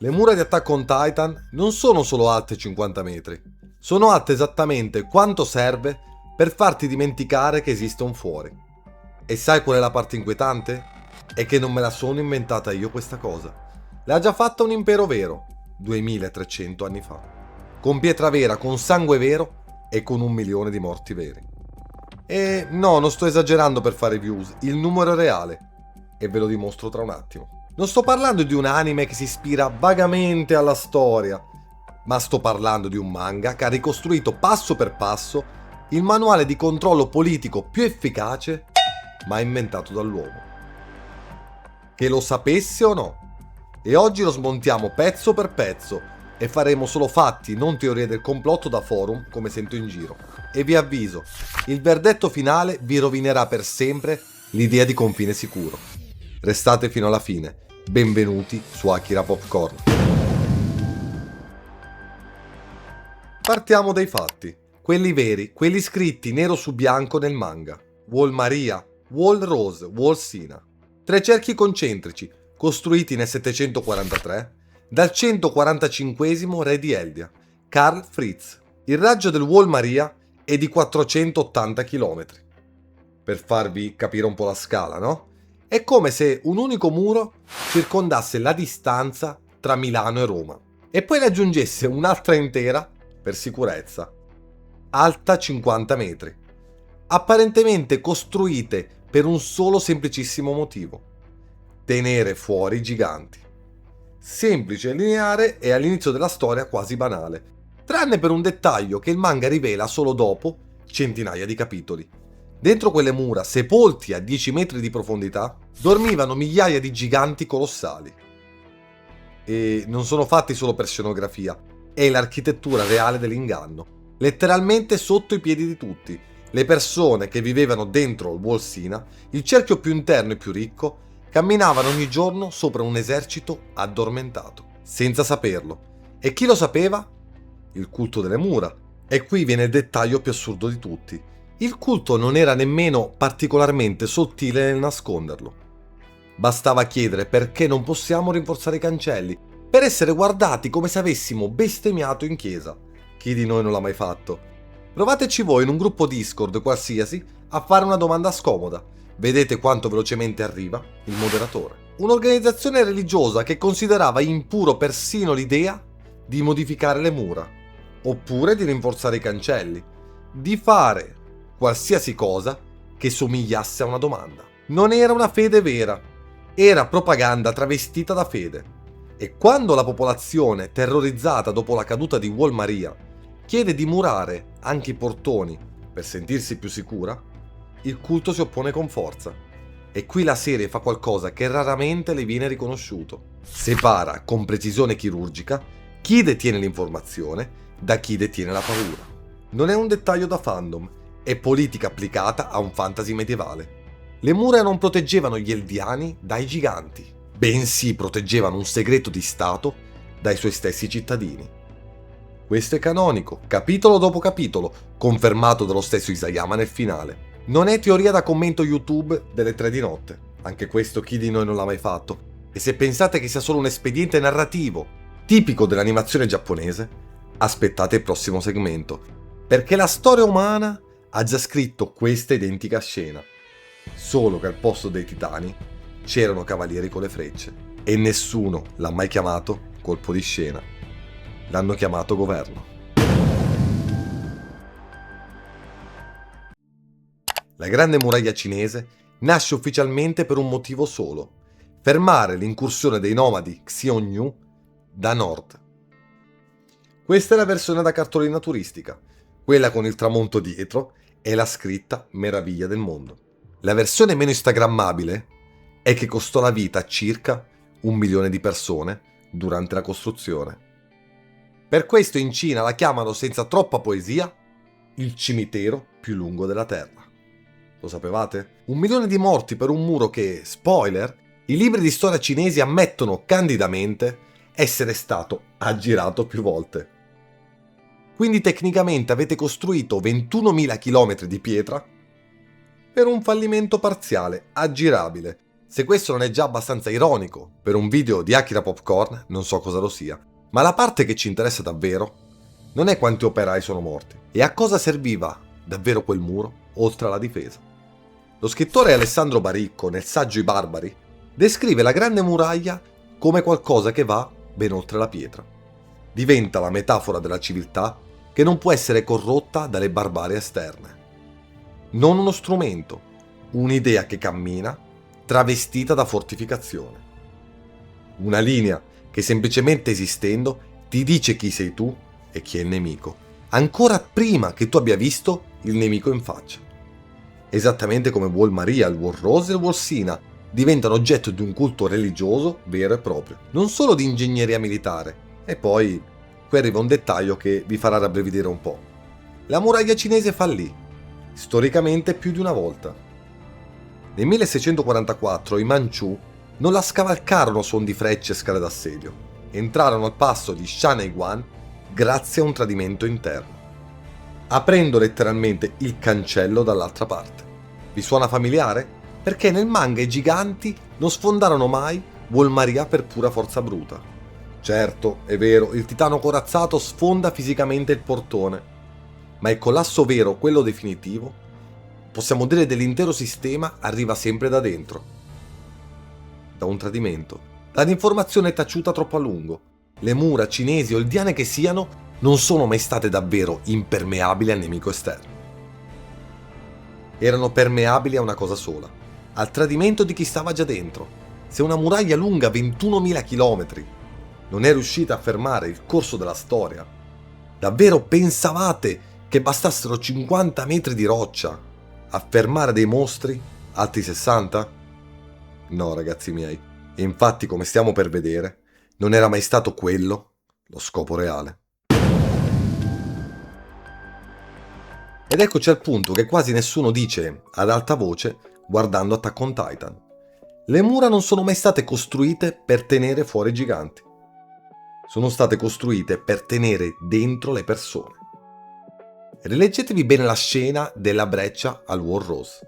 Le mura di Attack on Titan non sono solo alte 50 metri, sono alte esattamente quanto serve per farti dimenticare che esiste un fuori. E sai qual è la parte inquietante? È che non me la sono inventata io questa cosa. L'ha già fatta un impero vero, 2300 anni fa. Con pietra vera, con sangue vero e con 1 milione di morti veri. E no, non sto esagerando per fare views, il numero è reale. E ve lo dimostro tra un attimo. Non sto parlando di un anime che si ispira vagamente alla storia, ma sto parlando di un manga che ha ricostruito passo per passo il manuale di controllo politico più efficace mai inventato dall'uomo. Che lo sapessi o no? E oggi lo smontiamo pezzo per pezzo e faremo solo fatti, non teorie del complotto da forum come sento in giro. E vi avviso, il verdetto finale vi rovinerà per sempre l'idea di confine sicuro. Restate fino alla fine. Benvenuti su Akira Popcorn. Partiamo dai fatti, quelli veri, quelli scritti nero su bianco nel manga. Wall Maria, Wall Rose, Wall Sina. 3 cerchi concentrici, costruiti nel 743 dal 145esimo re di Eldia, Karl Fritz. Il raggio del Wall Maria è di 480 km. Per farvi capire un po' la scala, no? È come se un unico muro circondasse la distanza tra Milano e Roma e poi ne aggiungesse un'altra intera per sicurezza, alta 50 metri, apparentemente costruite per un solo semplicissimo motivo: tenere fuori i giganti. Semplice e lineare e all'inizio della storia quasi banale, tranne per un dettaglio che il manga rivela solo dopo centinaia di capitoli. Dentro quelle mura, sepolti a 10 metri di profondità, dormivano migliaia di giganti colossali. E non sono fatti solo per scenografia, è l'architettura reale dell'inganno, letteralmente sotto i piedi di tutti. Le persone che vivevano dentro il Wall Sina, il cerchio più interno e più ricco, camminavano ogni giorno sopra un esercito addormentato, senza saperlo. E chi lo sapeva? Il culto delle mura. E qui viene il dettaglio più assurdo di tutti. Il culto non era nemmeno particolarmente sottile nel nasconderlo. Bastava chiedere perché non possiamo rinforzare i cancelli, per essere guardati come se avessimo bestemmiato in chiesa. Chi di noi non l'ha mai fatto? Provateci voi in un gruppo Discord qualsiasi a fare una domanda scomoda. Vedete quanto velocemente arriva il moderatore. Un'organizzazione religiosa che considerava impuro persino l'idea di modificare le mura, oppure di rinforzare i cancelli, di fare qualsiasi cosa che somigliasse a una domanda. Non era una fede vera, era propaganda travestita da fede. E quando la popolazione, terrorizzata dopo la caduta di Wall Maria, chiede di murare anche i portoni per sentirsi più sicura, il culto si oppone con forza. E qui la serie fa qualcosa che raramente le viene riconosciuto. Separa con precisione chirurgica chi detiene l'informazione da chi detiene la paura. Non è un dettaglio da fandom, è politica applicata a un fantasy medievale. Le mura non proteggevano gli Eldiani dai giganti, bensì proteggevano un segreto di Stato dai suoi stessi cittadini. Questo è canonico, capitolo dopo capitolo, confermato dallo stesso Isayama nel finale. Non è teoria da commento YouTube delle 3 di notte, anche questo chi di noi non l'ha mai fatto. E se pensate che sia solo un espediente narrativo, tipico dell'animazione giapponese, aspettate il prossimo segmento, perché la storia umana ha già scritto questa identica scena, solo che al posto dei titani c'erano cavalieri con le frecce e nessuno l'ha mai chiamato colpo di scena, l'hanno chiamato governo. La grande muraglia cinese nasce ufficialmente per un motivo solo: fermare l'incursione dei nomadi Xiongnu da nord. Questa è la versione da cartolina turistica, quella con il tramonto dietro e la scritta meraviglia del mondo. La versione meno instagrammabile è che costò la vita a circa 1 milione di persone durante la costruzione. Per questo in Cina la chiamano senza troppa poesia il cimitero più lungo della terra. Lo sapevate? 1 milione di morti per un muro che, spoiler, i libri di storia cinesi ammettono candidamente essere stato aggirato più volte. Quindi tecnicamente avete costruito 21.000 km di pietra per un fallimento parziale, aggirabile, Se questo non è già abbastanza ironico per un video di Akira Popcorn, non so cosa lo sia, ma la parte che ci interessa davvero non è quanti operai sono morti, e a cosa serviva davvero quel muro, oltre alla difesa. Lo scrittore Alessandro Baricco, nel saggio I Barbari, descrive la Grande Muraglia come qualcosa che va ben oltre la pietra. Diventa la metafora della civiltà che non può essere corrotta dalle barbarie esterne. Non uno strumento, un'idea che cammina, travestita da fortificazione. Una linea che semplicemente esistendo ti dice chi sei tu e chi è il nemico, ancora prima che tu abbia visto il nemico in faccia. Esattamente come Wall Maria, il Wall Rose e il Wall Sina diventano oggetto di un culto religioso vero e proprio, non solo di ingegneria militare. E poi qui arriva un dettaglio che vi farà rabbrividire un po'. La muraglia cinese fallì, storicamente più di una volta. Nel 1644 i Manciù non la scavalcarono suon di frecce e scale d'assedio. Entrarono al passo di Shanhaiguan grazie a un tradimento interno, aprendo letteralmente il cancello dall'altra parte. Vi suona familiare? Perché nel manga i giganti non sfondarono mai Wall Maria per pura forza bruta. Certo, è vero, il titano corazzato sfonda fisicamente il portone, ma il collasso vero, quello definitivo, possiamo dire dell'intero sistema, arriva sempre da dentro. Da un tradimento, da un'informazione taciuta troppo a lungo. Le mura cinesi o eldiane che siano non sono mai state davvero impermeabili al nemico esterno. Erano permeabili a una cosa sola, al tradimento di chi stava già dentro. Se una muraglia lunga 21.000 km non è riuscita a fermare il corso della storia, davvero pensavate che bastassero 50 metri di roccia a fermare dei mostri alti 60? No, ragazzi miei. E infatti, come stiamo per vedere, non era mai stato quello lo scopo reale. Ed eccoci al punto che quasi nessuno dice ad alta voce guardando Attack on Titan. Le mura non sono mai state costruite per tenere fuori i giganti. Sono state costruite per tenere dentro le persone. Rileggetevi bene la scena della breccia al Wall Rose.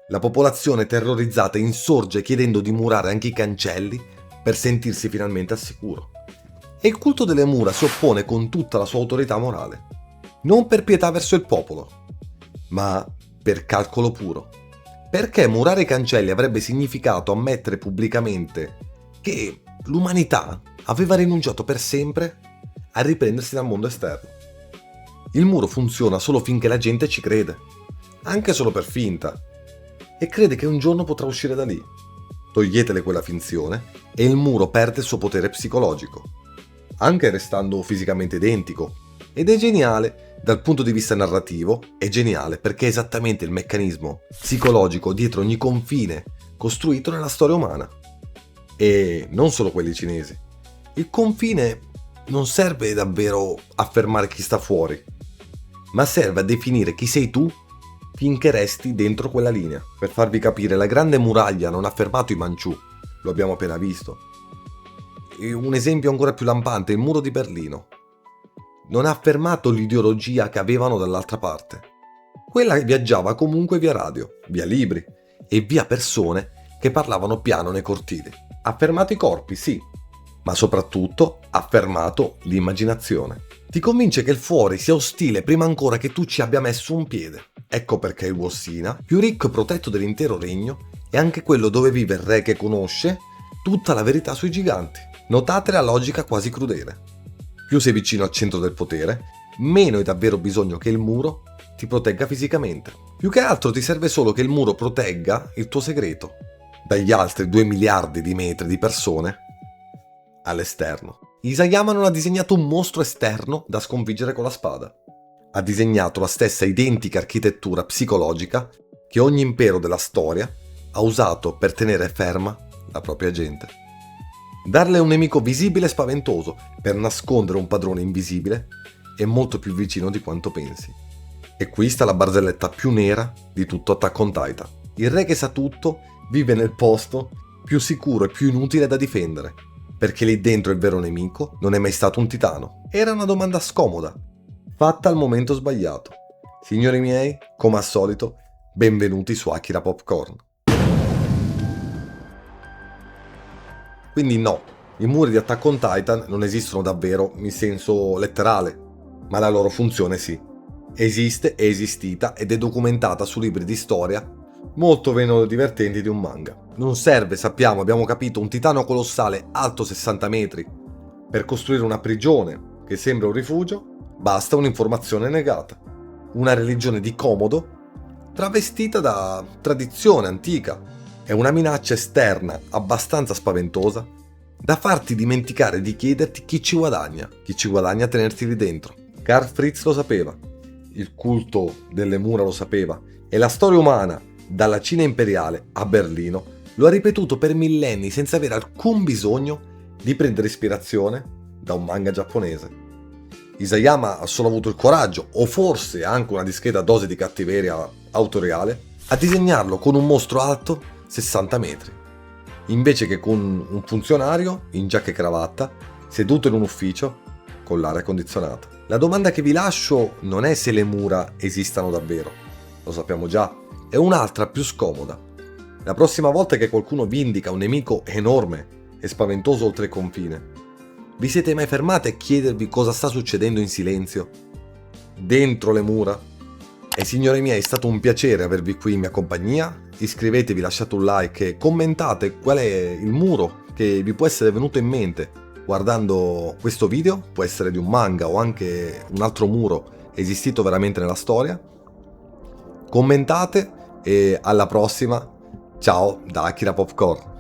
La popolazione terrorizzata insorge chiedendo di murare anche i cancelli per sentirsi finalmente al sicuro. E il culto delle mura si oppone con tutta la sua autorità morale. Non per pietà verso il popolo, ma per calcolo puro. Perché murare i cancelli avrebbe significato ammettere pubblicamente che l'umanità aveva rinunciato per sempre a riprendersi dal mondo esterno. Il muro funziona solo finché la gente ci crede, anche solo per finta, e crede che un giorno potrà uscire da lì. Toglietele quella finzione e il muro perde il suo potere psicologico, anche restando fisicamente identico. Ed è geniale dal punto di vista narrativo, è geniale perché è esattamente il meccanismo psicologico dietro ogni confine costruito nella storia umana. E non solo quelli cinesi. Il confine non serve davvero a fermare chi sta fuori, ma serve a definire chi sei tu finché resti dentro quella linea. Per farvi capire, la Grande Muraglia non ha fermato i Manciù, lo abbiamo appena visto. E un esempio ancora più lampante, il muro di Berlino. Non ha fermato l'ideologia che avevano dall'altra parte. Quella viaggiava comunque via radio, via libri e via persone che parlavano piano nei cortili. Ha fermato i corpi, sì, ma soprattutto ha fermato l'immaginazione. Ti convince che il fuori sia ostile prima ancora che tu ci abbia messo un piede. Ecco perché il Wall Sina, più ricco e protetto dell'intero regno, è anche quello dove vive il re che conosce tutta la verità sui giganti. Notate la logica quasi crudele. Più sei vicino al centro del potere, meno hai davvero bisogno che il muro ti protegga fisicamente. Più che altro ti serve solo che il muro protegga il tuo segreto dagli altri 2 miliardi di metri di persone all'esterno. Isayama non ha disegnato un mostro esterno da sconfiggere con la spada. Ha disegnato la stessa identica architettura psicologica che ogni impero della storia ha usato per tenere ferma la propria gente. Darle un nemico visibile e spaventoso per nascondere un padrone invisibile è molto più vicino di quanto pensi. E qui sta la barzelletta più nera di tutto Attack on Titan. Il re che sa tutto vive nel posto più sicuro e più inutile da difendere, perché lì dentro il vero nemico non è mai stato un titano. Era una domanda scomoda, fatta al momento sbagliato. Signori miei, come al solito, benvenuti su Akira Popcorn. Quindi no, i muri di Attack on Titan non esistono davvero in senso letterale, ma la loro funzione sì. Esiste, è esistita ed è documentata su libri di storia molto meno divertenti di un manga. Non serve, sappiamo, abbiamo capito, un titano colossale alto 60 metri per costruire una prigione che sembra un rifugio, basta un'informazione negata. Una religione di comodo travestita da tradizione antica. È una minaccia esterna abbastanza spaventosa da farti dimenticare di chiederti chi ci guadagna a tenerti lì dentro. Karl Fritz lo sapeva, il culto delle mura lo sapeva e la storia umana, dalla Cina imperiale a Berlino, lo ha ripetuto per millenni senza avere alcun bisogno di prendere ispirazione da un manga giapponese. Isayama ha solo avuto il coraggio, o forse anche una discreta dose di cattiveria autoriale, a disegnarlo con un mostro alto 60 metri, invece che con un funzionario in giacca e cravatta seduto in un ufficio con l'aria condizionata. La domanda che vi lascio non è se le mura esistano davvero, lo sappiamo già, è un'altra più scomoda. La prossima volta che qualcuno vi indica un nemico enorme e spaventoso oltre il confine, vi siete mai fermati a chiedervi cosa sta succedendo in silenzio, dentro le mura? E signori miei, è stato un piacere avervi qui in mia compagnia. Iscrivetevi, lasciate un like e commentate qual è il muro che vi può essere venuto in mente guardando questo video. Può essere di un manga o anche un altro muro esistito veramente nella storia. Commentate e alla prossima. Ciao da Akira Popcorn.